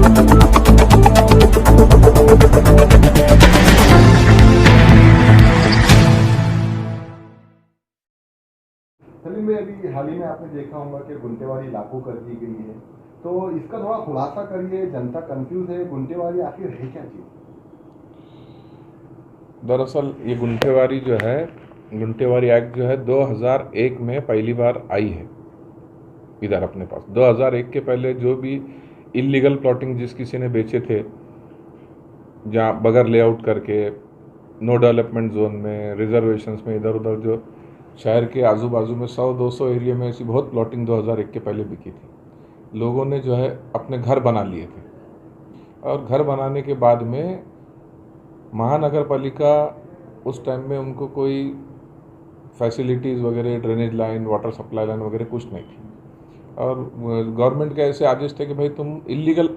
सलीम भाई, अभी हाल ही में आपने देखा होगा कि गुंटेवारी लागू कर दी गई है, तो इसका थोड़ा खुलासा करिए। जनता कंफ्यूज है, गुंटेवारी आखिर है क्या चीज़? दरअसल ये गुंटेवारी जो है, गुंटेवारी एक्ट जो है 2001 में पहली बार आई है इधर अपने पास। 2001 के पहले जो भी इलीगल प्लॉटिंग जिस किसी ने बेचे थे, जहाँ बगैर लेआउट करके, नो डेवलपमेंट जोन में, रिजर्वेशंस में, इधर उधर जो शहर के आजू बाजू में 100-200 एरिया में ऐसी बहुत प्लॉटिंग 2001 के पहले बिकी थी। लोगों ने जो है अपने घर बना लिए थे, और घर बनाने के बाद में महानगर पालिका उस टाइम में उनको कोई फैसिलिटीज़ वगैरह, drainage line, water supply line वगैरह कुछ नहीं थी। और गवर्नमेंट के ऐसे आदेश थे कि भाई तुम इलीगल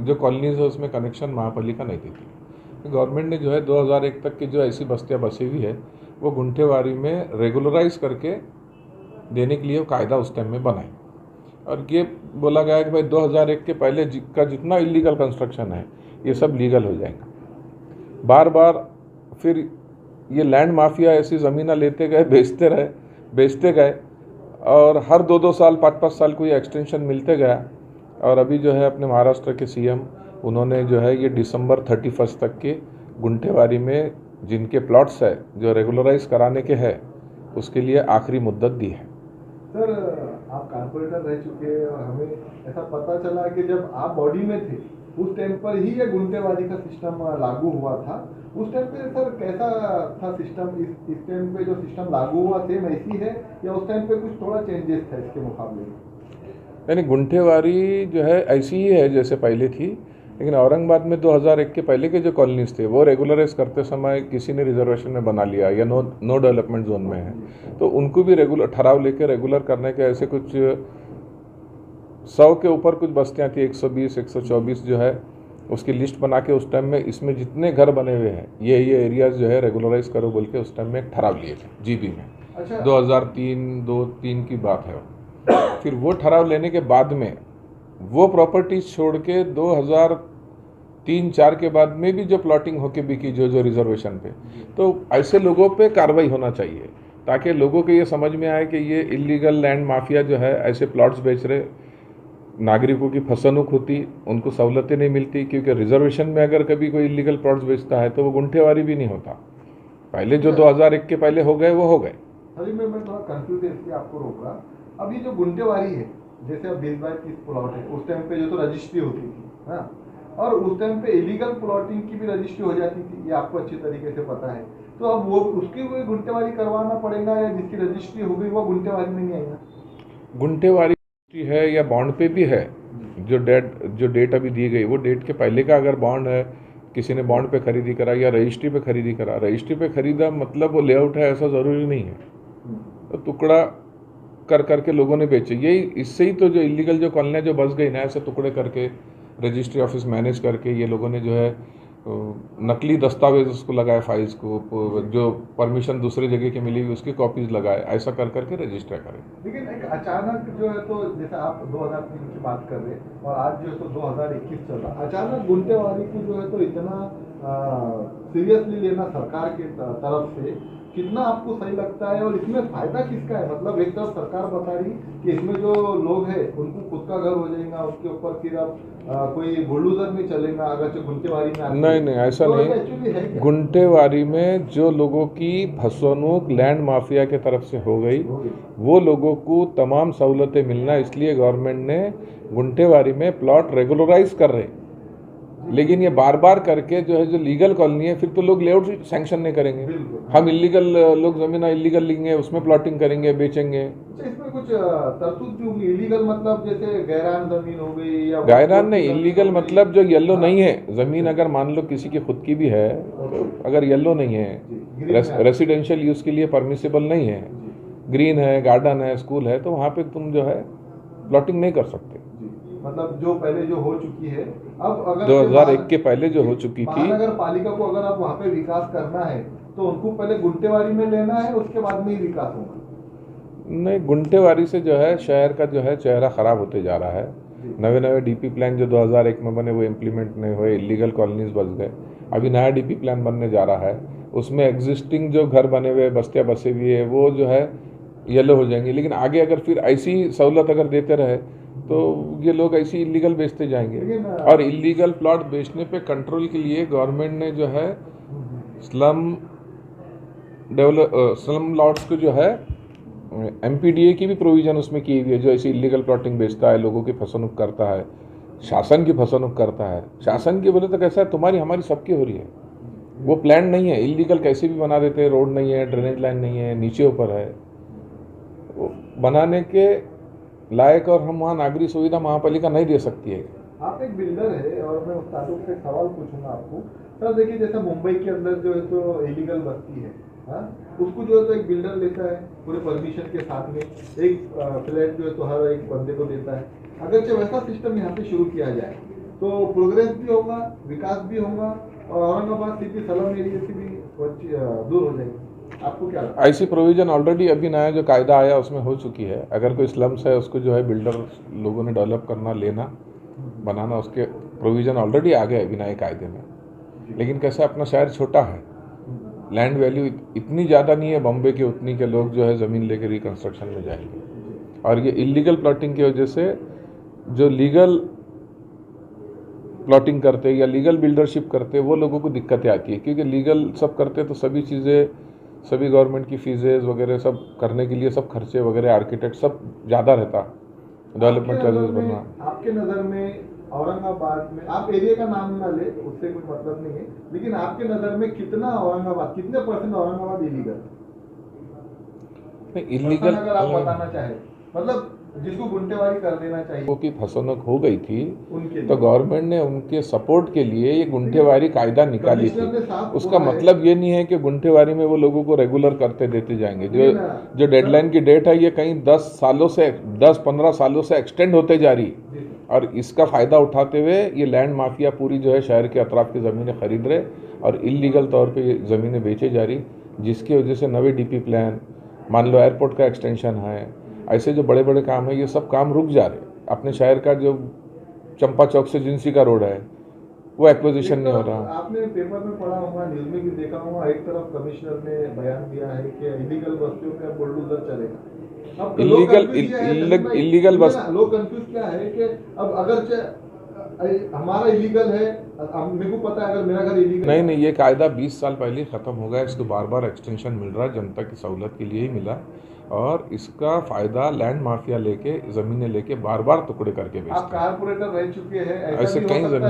जो कॉलोनीज है उसमें कनेक्शन महापालिका नहीं देती। तो गवर्नमेंट ने जो है 2001 तक की जो ऐसी बस्तियाँ बसी हुई है वो गुंटेवारी में रेगुलराइज करके देने के लिए कायदा उस टाइम में बनाई, और ये बोला गया कि भाई 2001 के पहले का जितना इलीगल कंस्ट्रक्शन है ये सब लीगल हो जाएगा। बार बार फिर ये लैंड माफिया ऐसी ज़मीनें लेते गए, बेचते गए, और हर 2-2 साल, 5-5 साल को ये एक्सटेंशन मिलते गया। और अभी जो है अपने महाराष्ट्र के सीएम, उन्होंने जो है ये दिसंबर 31 तक के गुंटेवारी में जिनके प्लॉट्स है जो रेगुलराइज कराने के हैं उसके लिए आखिरी मुद्दत दी है। सर, आप कारपोरेटर रह चुके हैं और हमें ऐसा पता चला कि जब आप बॉडी में थे उस टाइम पर ही ये गुंटेवारी का सिस्टम लागू हुआ था। उस टाइम पे सर कैसा था सिस्टम? इस टाइम पे जो सिस्टम लागू हुआ सेम ऐसी है या उस टाइम पे कुछ थोड़ा चेंजेस था इसके मुकाबले में? यानी गुंटेवारी जो है ऐसी ही है जैसे पहले थी, लेकिन औरंगाबाद में 2001 के पहले के जो कॉलोनीज थे वो रेगुलराइज करते समय किसी ने रिजर्वेशन में बना लिया या नो डेवलपमेंट जोन में है, तो उनको भी रेगुलर ठहराव लेके रेगुलर करने के ऐसे कुछ 100 के ऊपर कुछ बस्तियाँ थी, 120, 124 जो है उसकी लिस्ट बना के उस टाइम में इसमें जितने घर बने हुए हैं ये एरियाज जो है रेगुलराइज करो बोल के उस टाइम में एक ठहराव लिए थे जीबी में। अच्छा। 2003 की बात है। फिर वो ठहराव लेने के बाद में वो प्रॉपर्टीज छोड़ के 2003-4 के बाद में भी जो प्लॉटिंग होके बिकी जो रिजर्वेशन पे, तो ऐसे लोगों पे कार्रवाई होना चाहिए ताकि लोगों को ये समझ में आए कि ये इलीगल लैंड माफिया जो है ऐसे प्लॉट्स बेच रहे, नागरिकों की फसनुक होती, उनको सहूलतें नहीं मिलती। क्योंकि रिजर्वेशन में अगर कभी कोई इलीगल प्लॉट्स बेचता है तो वो गुंठेवारी भी नहीं होता। पहले जो 2001 के पहले हो गए वो हो गए। अभी मैं थोड़ा कंफ्यूज है इसलिए आपको रोक रहा। अभी जो गुंटेवारी है, जैसे अब 20-22 प्लॉट है, उस टाइम पे जो तो रजिस्ट्री होती थी, हाँ, और उस टाइम पे इलीगल प्लॉटिंग की भी रजिस्ट्री हो जाती थी, ये आपको अच्छी तरीके से पता है। तो अब वो उसकी कोई गुंटेवारी करवाना पड़ेगा या जिसकी रजिस्ट्री हो गई वो गुंटेवारी में नहीं आएगा? गुंठेवारी है या बॉन्ड पे भी है। जो डेट अभी दी गई वो डेट के पहले का अगर बॉन्ड है, किसी ने बॉन्ड पे खरीदी करा या रजिस्ट्री पे खरीदी करा, रजिस्ट्री पे खरीदा मतलब वो लेआउट है ऐसा ज़रूरी नहीं है। तो टुकड़ा कर करके लोगों ने बेचे, यही इससे ही तो जो इलीगल जो कॉलोनियाँ जो बस गई ना, ऐसे टुकड़े करके रजिस्ट्री ऑफिस मैनेज करके ये लोगों ने जो है नकली दस्तावेज उसको लगाए, फाइल्स को, जो परमिशन दूसरी जगह की मिली हुई उसकी कॉपीज लगाए, ऐसा कर करके रजिस्टर करें। लेकिन एक अचानक जो है, तो जैसे आप 2003 की बात कर रहे हैं और आज जो है तो 2021 चल रहा, अचानक गुंटेवारी को जो है तो इतना सीरियसली लेना सरकार की तरफ से कितना आपको सही लगता है? और इसमें फायदा किसका है? मतलब एक तरफ सरकार बता रही कि इसमें जो लोग हैं उनको खुद का घर हो जाएगा, उसके ऊपर फिर अब कोई बुलडोजर नहीं चलेगा अगर जो गुंटेवारी में नहीं ऐसा तो नहीं। एक्चुअली है क्या? गुंटेवारी में जो लोगों की फसवनुक लैंड माफिया के तरफ से हो गई वो लोगों को तमाम सहूलतें मिलना, इसलिए गवर्नमेंट ने गुंटेवारी में प्लॉट रेगुलराइज कर रहे। लेकिन ये बार बार करके जो है जो लीगल कॉलोनी है फिर तो लोग लेआउट सैंक्शन नहीं करेंगे। हम इलीगल लोग जमीन इलीगल लेंगे, उसमें प्लॉटिंग करेंगे, बेचेंगे। इसमें कुछ तरतूद भी होगी? इलीगल मतलब जैसे गैरान जमीन हो गई या गैरान नहीं, इलीगल मतलब जो येलो नहीं है जमीन, अगर मान लो किसी की खुद की भी है, अगर येलो नहीं है, रेसिडेंशियल यूज के लिए परमिसिबल नहीं है, ग्रीन है, गार्डन है, स्कूल है, तो वहाँ पे तुम जो है प्लॉटिंग नहीं कर सकते। मतलब जो पहले जो हो चुकी है, अब अगर 2001 के पहले जो हो चुकी थी, महानगर पालिका को अगर आप वहाँ पे विकास करना है तो उनको पहले गुंटेवारी में लेना है, उसके बाद में ही विकास होगा? नहीं, गुंटेवारी से जो है शहर का जो है चेहरा खराब होते जा रहा है। नए नए डीपी प्लान जो 2001 में बने वो इम्प्लीमेंट नहीं हुए, इलीगल कॉलोनीज बस गए। अभी नया डीपी प्लान बनने जा रहा है, उसमें एग्जिस्टिंग जो घर बने हुए बस्तियाँ बसे हुई है वो जो है येलो हो जाएंगी। लेकिन आगे अगर फिर ऐसी सहूलत अगर देते रहे तो ये लोग ऐसी इलीगल बेचते जाएंगे। और इलीगल प्लॉट बेचने पे कंट्रोल के लिए गवर्नमेंट ने जो है स्लम लॉट्स को जो है एमपीडीए की भी प्रोविज़न उसमें की हुई है, जो ऐसी इलीगल प्लॉटिंग बेचता है, लोगों की फसनुक करता है, शासन की फसनुक करता है। शासन की बोले तो कैसा है, तुम्हारी हमारी सबकी हो रही है, वो प्लान नहीं है, इलीगल कैसे भी बना देते हैं, रोड नहीं है, ड्रेनेज लाइन नहीं है, नीचे ऊपर है, वो बनाने के लायक और हम वहाँ नागरिक सुविधा महापालिका नहीं दे सकती है। आप एक बिल्डर है और मैं उस ताल्लुक से एक सवाल पूछूंगा आपको। सर देखिए, जैसे मुंबई के अंदर जो है तो इलीगल बस्ती है, हाँ, उसको जो है तो एक बिल्डर लेता है पूरे परमिशन के साथ में, एक फ्लैट जो है तो हर एक बंदे को देता है। अगर जो वैसा सिस्टम यहाँ पे शुरू किया जाए तो प्रोग्रेस भी होगा, विकास भी होगा, और औरंगाबाद सिटी स्लम एरिया से भी दूर हो जाएगी। आपको क्या लगता है? ऐसी प्रोविज़न ऑलरेडी अभी नया जो कायदा आया उसमें हो चुकी है। अगर कोई स्लम्स है उसको जो है बिल्डर लोगों ने डेवलप करना, लेना, बनाना, उसके प्रोविज़न ऑलरेडी आ गए अभी नए कायदे में। लेकिन कैसे, अपना शहर छोटा है, लैंड वैल्यू इतनी ज़्यादा नहीं है बॉम्बे के, उतनी के लोग जो है ज़मीन लेकर रिकन्स्ट्रक्शन में जाएंगे। और ये इलीगल प्लॉटिंग की वजह से जो लीगल प्लॉटिंग करते या लीगल बिल्डरशिप करते वो लोगों को दिक्कतें आती है, क्योंकि लीगल सब करते तो सभी चीज़ें, सभी गवर्नमेंट की फीसेज वगैरह सब करने के लिए सब खर्चे वगैरह, आर्किटेक्ट सब ज़्यादा रहता, डेवलपमेंट चार्जेस बनना। आपके नज़र में औरंगाबाद में, आप एरिया का नाम ना ले, उससे कोई मतलब नहीं है, लेकिन आपके नज़र में कितना औरंगाबाद, कितने परसेंट औरंगाबाद इलीगल? इलीगल अगर आप बताना चाहे, मतलब जिसको गुंटेवारी कर देना चाहिए, वो की फसलों हो गई थी उनके तो गवर्नमेंट ने उनके सपोर्ट के लिए ये गुंठेवारी कायदा निकाली थी। उसका मतलब ये नहीं है कि गुंठेवारी में वो लोगों को रेगुलर करते देते जाएंगे। जो डेडलाइन की डेट है ये कहीं 10-15 सालों से एक्सटेंड होते जा रही, और इसका फ़ायदा उठाते हुए ये लैंड माफिया पूरी जो है शहर के अतराफ की ज़मीनें खरीद रहे और इलीगल तौर पे ये ज़मीनें बेचे जा रही, जिसकी वजह से नवे डीपी प्लान, मान लो एयरपोर्ट का एक्सटेंशन है, ऐसे जो बड़े बड़े काम है ये सब काम रुक जा रहे। अपने शहर का जो चंपा चौक से जिंसी का रोड है वो एक्विजिशन नहीं हो रहा। आपने पेपर में पढ़ा होगा, न्यूज़ में भी देखा होगा, एक तरफ कमिश्नर ने बयान दिया है कि इलीगल बस्तियों में बुलडोजर चलेगा। अब इलीगल बस लोग कंफ्यूज क्या है कि अब अगर हमारा इलीगल है, अब मेरे को पता है अगर मेरा घर इलीगल नहीं, ये कायदा 20 साल पहले ख़त्म हो गया, इसको बार बार एक्सटेंशन मिल रहा है, जनता की सहूलत के लिए ही मिला, और इसका फ़ायदा लैंड माफिया लेके, ज़मीनें लेके बार बार टुकड़े करके बेचते हैं। आप कारपोरेटर रह चुके हैं, ऐसे कई ज़मीन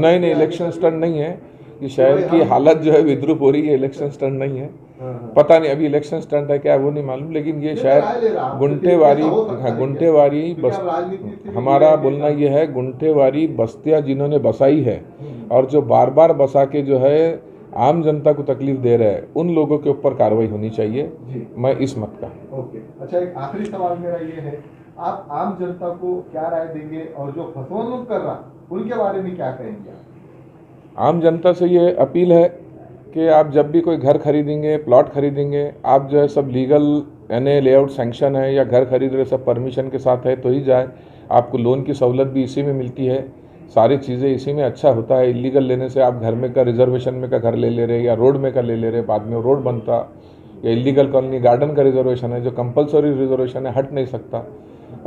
नहीं, इलेक्शन स्टंट नहीं है, कि शहर की हालत जो है विद्रूप हो रही है, इलेक्शन स्टंट नहीं है। पता नहीं अभी इलेक्शन स्टंट है क्या वो नहीं मालूम, लेकिन ये शहर गुंठेवारी बस, हमारा बोलना ये है गुंठेवारी बस्तियाँ जिन्होंने बसाई है और जो बार बार बसा के जो है आम जनता को तकलीफ दे रहे हैं, उन लोगों के ऊपर कार्रवाई होनी चाहिए। मैं इस मत का। ओके, अच्छा, एक आखिरी सवाल मेरा ये है, आप आम जनता को क्या राय देंगे और जो फसलों कर रहा उनके बारे में क्या कहेंगे? आम जनता से ये अपील है कि आप जब भी कोई घर खरीदेंगे, प्लॉट खरीदेंगे, आप जो है सब लीगल, यानी लेआउट सैंक्शन है या घर खरीद रहे सब परमिशन के साथ है तो ही जाए। आपको लोन की सहूलत भी इसी में मिलती है, सारी चीज़ें इसी में अच्छा होता है। इलीगल लेने से आप घर में का रिजर्वेशन में का घर ले ले रहे या रोड में का ले ले रहे, बाद में रोड बनता, या इलीगल कॉलोनी गार्डन का रिजर्वेशन है जो कंपलसरी रिजर्वेशन है, हट नहीं सकता।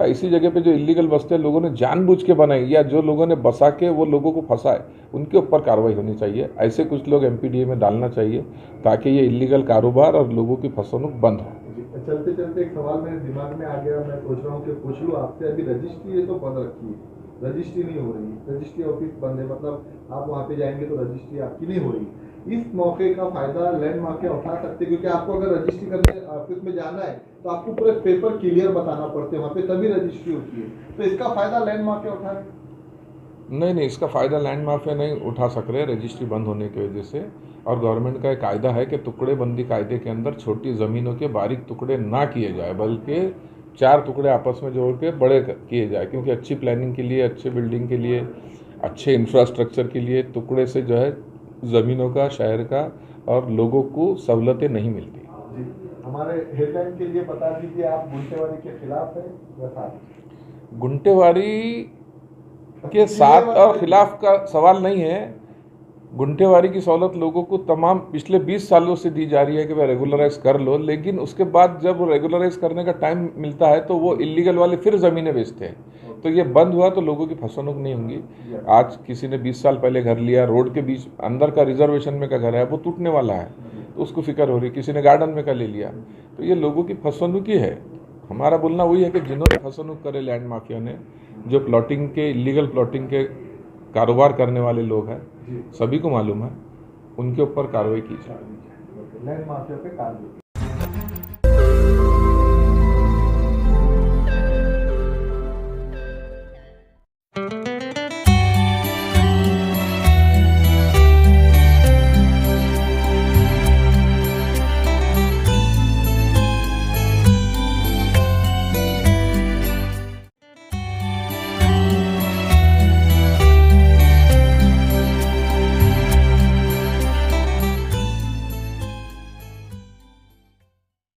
इसी जगह पे जो इलीगल बस्ते लोगों ने जानबूझ के बनाई या जो लोगों ने बसा के वो लोगों को फंसाए, उनके ऊपर कार्रवाई होनी चाहिए। ऐसे कुछ लोग एमपीडीए में डालना चाहिए ताकि ये इलीगल कारोबार और लोगों की फसलों बंद हो। चलते चलते एक सवाल मेरे दिमाग में आ गया, मैं सोच रहा हूँ कि पूछ लूँ आपसे। अभी रजिस्ट्री है तो बंद रखी है, रजिस्ट्री नहीं हो रही, रजिस्ट्री ऑफिस बंद है, मतलब आप वहाँ पे जाएंगे तो रजिस्ट्री आपकी नहीं हो रही। इस मौके का फायदा लैंड माफिया उठा सकते, क्योंकि आपको अगर रजिस्ट्री करने ऑफिस में जाना है तो आपको पूरे पेपर क्लियर बताना पड़ते हैं वहाँ पे, तभी रजिस्ट्री होती है। तो इसका फायदा लैंड माफिया उठाए? नहीं, इसका फ़ायदा लैंड माफिया नहीं उठा सक रहे रजिस्ट्री बंद होने की वजह से। और गवर्नमेंट का एक कायदा है कि टुकड़े बंदी कायदे के अंदर छोटी ज़मीनों के बारीक टुकड़े ना किए जाए, बल्कि 4 टुकड़े आपस में जोड़ के बड़े किए जाए, क्योंकि अच्छी प्लानिंग के लिए, अच्छे बिल्डिंग के लिए, अच्छे इंफ्रास्ट्रक्चर के लिए टुकड़े से जो है ज़मीनों का, शहर का और लोगों को सहूलतें नहीं मिलती। जी, हमारे हेडलाइन के लिए बता दीजिए, आप गुंठेवारी के खिलाफ है या साथ? गुंटेवारी के साथ और खिलाफ का सवाल नहीं है। गुंटेवारी की सहूलत लोगों को तमाम पिछले 20 सालों से दी जा रही है कि भाई रेगुलराइज कर लो, लेकिन उसके बाद जब रेगुलराइज करने का टाइम मिलता है तो वो इलीगल वाले फिर ज़मीनें बेचते हैं। तो ये बंद हुआ तो लोगों की फसवनुक नहीं होंगी। आज किसी ने 20 साल पहले घर लिया, रोड के बीच अंदर का रिजर्वेशन में का घर है, वो टूटने वाला है तो उसको फिक्र हो रही। किसी ने गार्डन में का ले लिया, तो ये लोगों की फसवनुकी है। हमारा बोलना वही है कि जिन्होंने फसवनुक करे लैंड माफिया ने, जो प्लॉटिंग के इलीगल प्लॉटिंग के कारोबार करने वाले लोग हैं, सभी को मालूम है, उनके ऊपर कार्रवाई की जाए। लैंड माफिया पे कार्रवाई।